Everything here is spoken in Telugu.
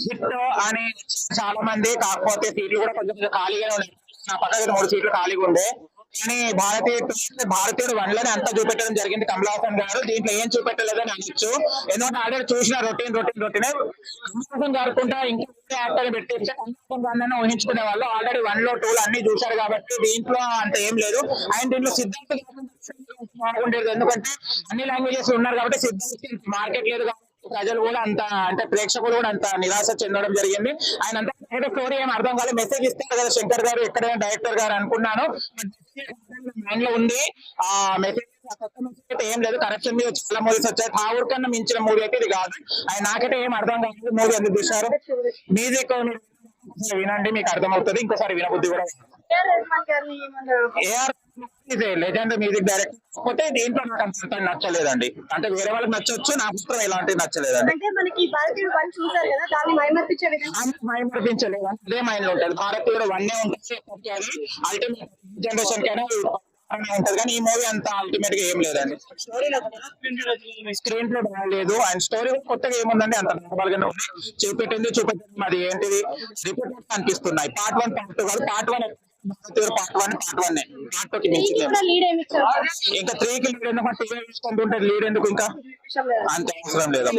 హిట్ అని చాలా మంది, కాకపోతే సీట్లు కూడా కొంచెం కొంచెం ఖాళీగానే ఉన్నాయి. నా పక్కన 3 సీట్లు ఖాళీగా ఉండే, కానీ భారతీయుడు వన్ లోనే అంతా చూపెట్టడం జరిగింది కమల్ హాసన్ గారు. దీంట్లో ఏం చూపెట్టలేదని అనొచ్చు, ఎందుకంటే ఆల్రెడీ చూసిన రొటీన్ కమల్ హాసన్ గారు కూడా ఇంకా యాక్టర్ పెట్టి కమల్ హాసన్ గారిని ఊహించుకునే వాళ్ళు ఆల్రెడీ 1 లో 2 లో అన్ని చూశారు కాబట్టి దీంట్లో అంత ఏం లేదు. అండ్ దీంట్లో సిద్ధార్థ్ బాగుండేది, ఎందుకంటే అన్ని లాంగ్వేజెస్ ఉన్నారు కాబట్టి సిద్ధార్థ్ మార్కెట్ లేదు కాబట్టి ప్రజలు కూడా అంత, అంటే ప్రేక్షకులు కూడా అంత నిరాశ చెందడం జరిగింది. ఆయన అంతా స్టోరీ ఏం అర్థం కాలేదు, మెసేజ్ ఇస్తారు కదా శంకర్ గారు ఎక్కడైనా డైరెక్టర్ గారు అనుకున్నాను. మైండ్ లో ఉంది ఆ మెసేజ్, కొత్త మెసేజ్ అయితే ఏం లేదు. కరప్షన్ మీద చాలా మూవీస్ వచ్చాయి, ఠావూర్ కన్నా మించిన మూవీ అయితే ఇది కాదు. ఆయన నాకైతే ఏం అర్థం కాలేదు మూవీ ఎందుకు చూశారు. మ్యూజిక్ వినండి మీకు అర్థమవుతుంది, ఇంకోసారి వినబుద్ధి కూడా. ఏఆర్ లెజెండ్ మ్యూజిక్ డైరెక్టర్, కాకపోతే దీంట్లో నాకు అంత నచ్చలేదండి. అంటే వేరే వాళ్ళకి నచ్చొచ్చు, నాకు మాత్రం ఎలాంటివి నచ్చలేదండి. మైమర్పించలేదు, అదే మైండ్ లో ఉంటుంది. భారతీయుడు 1 ఉంటుంది, అల్టిమేట్ జనరేషన్ కైనా ఉంటది, కానీ ఈ మూవీ అంత అల్టిమేట్ గా ఏం లేదండి. స్క్రీన్ ప్లే బాగాలేదు, అండ్ స్టోరీ కొత్తగా ఏముందండి, అంత నార్మల్ గానే ఉంది. చూపెట్టింది అది ఏంటిది రిపీట్ అనిపిస్తున్నాయి. పార్ట్ 1 పార్ట్ 2 కాదు, పార్ట్ 1 పార్ట్ 1 పార్ట్ 2 కి ఇంకా 3 కి లీడ్ ఎందుకంటే లీడ్ ఎందుకు, ఇంకా అంత అవసరం లేదు.